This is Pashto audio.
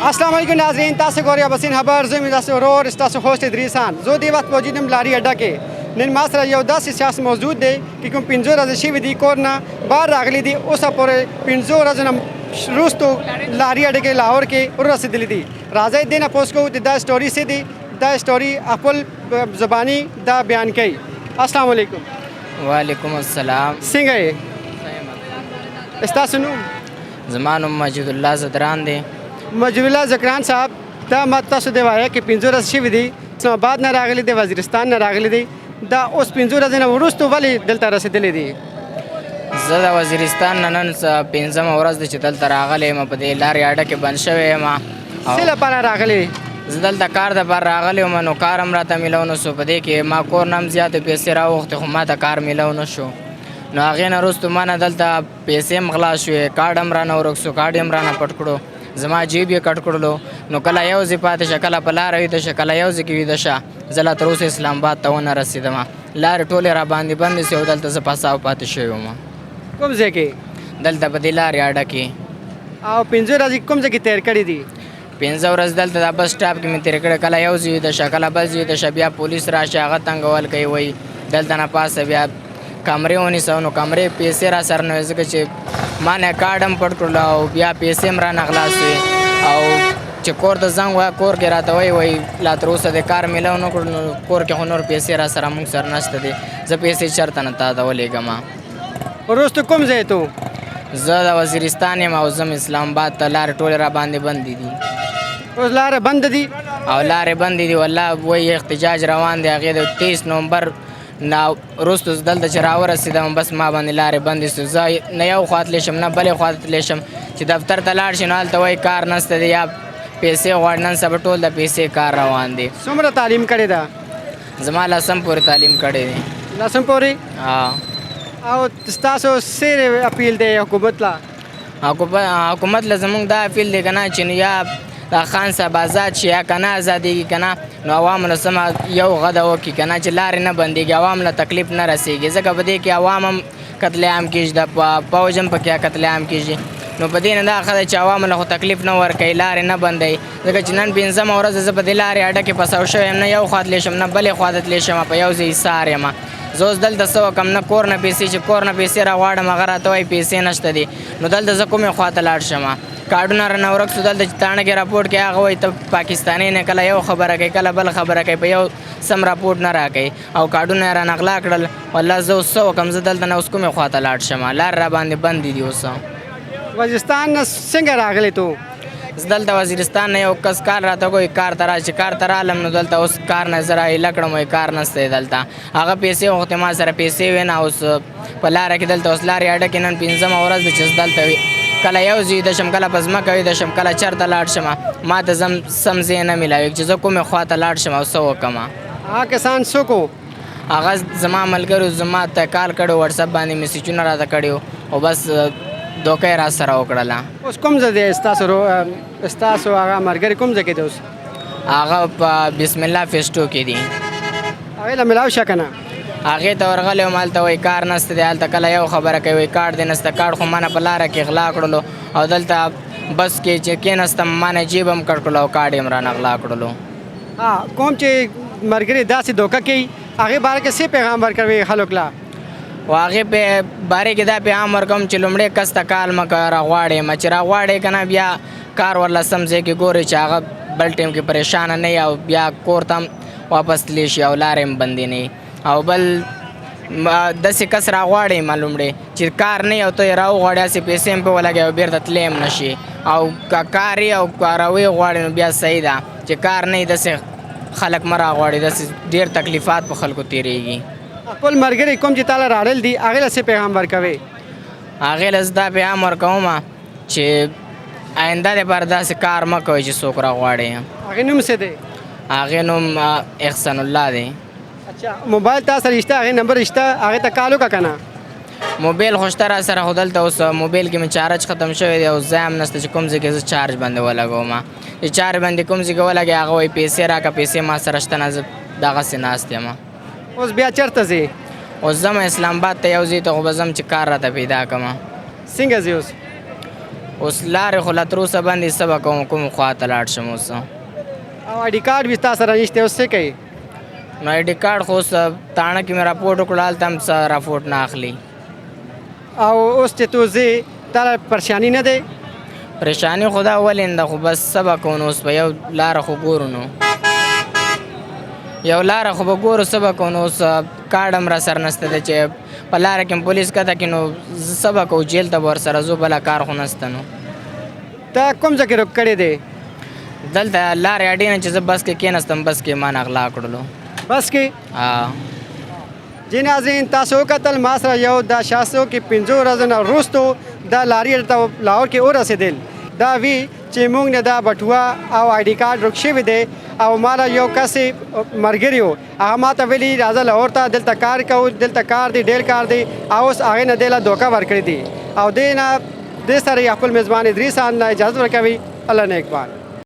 अस्सलाम वालेकुम नाज़रीन, तासु गौरी अबसिन खबर ज़मीन तासु रोर तासु होस्ट इदरीसान जो दे वक्त मौजूद हम लारी अड्डा के नन मासरा यौ दस सियास मौजूद दे कि कुम पिंजो रज शिव दी कोरना बार रागली दी उस पोरे पिंजो रजनम रुस्तो लारी अड्डे के लाहौर के और रसीदली दी राजा दिन अपोस को द स्टोरी से दी द स्टोरी अकुल ज़बानी द बयान कई। अस्सलाम वालेकुम। वालेकुम अस्सलाम। सिंगे इस्ता सुनो ज़मान मजिदुल्लाह ज़दरान दे मजबुल्ला ज़करान साहब दा मत तासु देवाया कि पिंजो रज शिव दी इस्लामाबाद न रागली दे वज़ीरिस्तान न रागली दी दा उस पिंजो रज न रुस्तो वाली दलता रसीदली दी زه د وزیرستان نه نن پنځمه ورځ ده چې دلته راغلی یم په دې لارې اډه کې بند شوی یم. څه لپاره راغلی؟ زه دلته کار دپاره راغلی وم نو کار هم راته میلاو نه شو. په دې کې ما کور نه هم زیاتې پیسې راوغوښتې خو ما ته کار میلاو نه شو. نو هغې نه وروستو ما نه دلته پیسې هم غلا شوې، کارډ هم رانه ورک شو، کارډ هم رانه پټ کړو، زما جیب یې کټ کړلو. نو کله یو ځای پاتې شه، کله په لاره ویده شه، کله یو ځای کې ویده شه. زه لا تر اوسه اسلام آباد ته ونه رسېدم، لارې ټولې را باندې بندې شوې او دلته زه پساو پاتې شوی وم. کوم ځای کې؟ دلته په دې لارې اډه کې. او پنځه ورځې کوم ځای کې تیر کړي دي؟ 15 ورځ دلته د بس سټاپ کې مې تېرې کړې، کله یو ځای ویده شه، کله بل ځای ویده شه، بیا پولیس راشي هغه تنګول کوي، وایي دلته نه پاسه بیا کمرې ونیسه. نو کمرې پیسې را سره نه وې ځکه چې ما نه کارډ هم پټ کړلو او بیا پیسې هم رانه غلا شوې. او چې کور ته زنګ وایه کور کې راته وایي لا تر اوسه د کار میلاو نه کړو. نو کور کې خو نور پیسې را سره موږ سره نشته دی، زه پیسې چېرته نه تا ته ولېږم. وروسته کوم ځای ته؟ زه د وزیرستان یم او ځم اسلام آباد ته. لارې ټولې را باندې بندې دي. اوس لاره بنده دي او لارې بندې دي والله. وایي احتجاج روان دی، هغې د 23 نومبر نه وروستو دلته چې راورسېدم بس ما باندې لارې بندې سو. زه نه یو خوا تللی شم نه بلې خوا ته تللی شم. چې دفتر ته لاړ شي نو هلته وایي کار نسته دی یا پیسې غواړي. نن سبا ټول د پیسې کار روان دی. څومره تعلیم کړې ده؟ زما 10م پورې تعلیم کړی دی. 10م پورې؟ ها. او ستاسو څه اپیل دی حکومت له؟ حکومت له زموږ دا اپیل دی که نه چې یا دا خان صاحب آزاد شي یا که نه ازادېږي که نه نو عوامو له سمه یو غده وکړي که نه چې لارې نه بندېږي، عوام له تکلیف نه رسېږي. ځکه په دې کې عوام هم قتل عام کېږي، د پوځ هم پکې قتل عام کېږي. نو په دې نه دا ښه ده چې عوامو له خو تکلیف نه ورکوي، لارې نه بندوي. ځکه چې نن 5مه ورځ زه په دې لارې اډه کې پساو شوی یم، نه یو خوا تللی شم نه بلې خوا ته تللی شم، په یو ځای ایسار یم. زه اوس دلته څه وکړم؟ نه کور نه پیسې، چې کور نه پیسې راغواړم هغه راته وایي پیسې نشته دي. نو دلته زه کومې خوا ته لاړ شم؟ کارډونه رانه ورک شو. دلته چې تاڼه کې راپورټ کوي هغه وایي ته پاکستاني نه، کله یو خبره کوي کله بل خبره کوي، په یو سم راپورټ نه راکوي. او کارډونه یې رانه غلا کړل. والله زه اوس څه وکړم؟ زه دلته نه اوس کومې خوا ته لاړ شم؟ لار را باندې بندې دي اوس. وزیرستان نه څنګه راغلی تو؟ زه دلته وزیرستان نه یو کس کار راته کوي کار ته راشه، کار ته رالم نو دلته اوس کار نه زه راهیله کړم وایي کار نشته دلته. هغه پیسې وغوښتې، ما سره پیسې وې نه. اوس په لاره کې دلته اوس لارې اډه کې نن 5مه ورځ ده چې دلته وي، کله یو ځای ویده شم، کله په ځمکه ویده شم، کله چېرته لاړ شم. ما ته سم ځای نه میلاوي چې زه کومې خوا ته لاړ شم او څه وکړم. هغه کسان څوک وو؟ هغه زما ملګرو زما ته کال کړی، وټساپ باندې میسیجونه راته کړي او بس دوکه یې را سره وکړله. اوس کوم ځای دی ستاسو هغه ملګري کوم ځای کې دی اوس؟ هغه په بسم الله فیس 2 کې دي. هغې له میلاو شه که نه؟ هغې ته ورغلی وم، هلته وایي کار نسته دی. هلته کله یو خبره کوي وایي کارډ دی نسته. کارډ خو ما نه په لاره کې غلا کړلو او دلته بس کې چې کېناستم ما نه جیب هم کټ کړلو او کارډ یې هم رانه غلا کړلو. کوم چې ملګري داسې دوکه کوي هغې باره کې څه پیغام ورکوي خلکو له؟ و هغې په باره کې دا پیغام ورکوم چې لومړی کس ته کال مه کوه، راغواړې مه. چې راغواړې که نه بیا کار ورله سم ځای کې ګورې چې هغه بل ټیم کې پریشانه نه وي او بیا کور ته هم واپس تللی شي او لارې هم بندې نه وي. او بل داسې کس راغواړې ما لومړی چې کار نه وي او ته یې راوغواړې هسې پیسې هم پرې ولګوې او بېرته تللی هم نه شي. او که کار یې او کاروې غواړې نو بیا صحیح ده، چې کار نه وي داسې خلک مه راغواړي، داسې ډېر تکلیفات په خلکو تېرېږي. خپل ملګري کوم چې تاله راړل دي هغې له څه پیغام ورکوې؟ هغې له زه دا پیغام ورکوم چې آینده دپاره داسې کار مه کوئ چې څوک راغواړي. هغې نوم څه دی؟ هغې نوم احسان الله دی. اچھا موبایل تا سره شته؟ هغې نمبر شته؟ هغې ته کال وکړه که نه؟ موبایل خو شته را سره، خو دلته اوس موبایل کې مې چارج ختم شوی دی او ځای هم نشته چې کوم ځای کې زه چارج باندې ولګوم. چې چارج باندې کوم ځای کې ولګوې هغه وایي پیسې راکړه، پیسې ما سره شته نه، زه دغسې ناست یم. اوس بیا چېرته ځې؟ اوس ځم اسلام آباد ته یو ځای ته خو به ځم چې کار راته پیدا کړم. څنګه ځې اوس؟ اوس لارې خو لا تر اوسه بندې څه به کوم کوم خوا ته لاړ شم اوس او آی ډي کارت وي ستا سره نشته اوس څه کوي نو آی ډي کارډ خو اوس تاڼه کې مې راپورټ وکړو هلته هم څه راپورټ نه اخلي او اوس چې تو ځې تا له پریشاني نه دی پریشاني خو دا ولې نه ده خو بس څه به کوو نو اوس به یو لاره خو ګورو نو یو لاره خو به ګورو څه به کوو نو اوس کارډ هم را سره نسته دی چې په لاره کې پولیس کته کړي نو څه به کوو جیل ته به ورسره ځو بله کار خو نسته نو تا کوم ځای کې روک کړی دی دلته لارې اډې نه چې زه بس کې کېناستم بس کې ما نه غلا کړلو بس کې جی ناظرین تاسو وکتل ما سره یو د 600 کې 5 ورځو نه وروستو دا لاري ته لاهور کې ورسېدل دا وی چې موږ نه دا بټوه او آی ډي کارت روک شوی دی او مالا یو کس ملګری و هغه ما ته ویلي راځه لاهور ته دلته کار کوو دلته کار دی ډېر کار دی او اوس هغې نه دی له دوکه ورکړې دي او دې سره یې خپل میزبان ادریس خان نه اجازه ورکوي الله نیکبان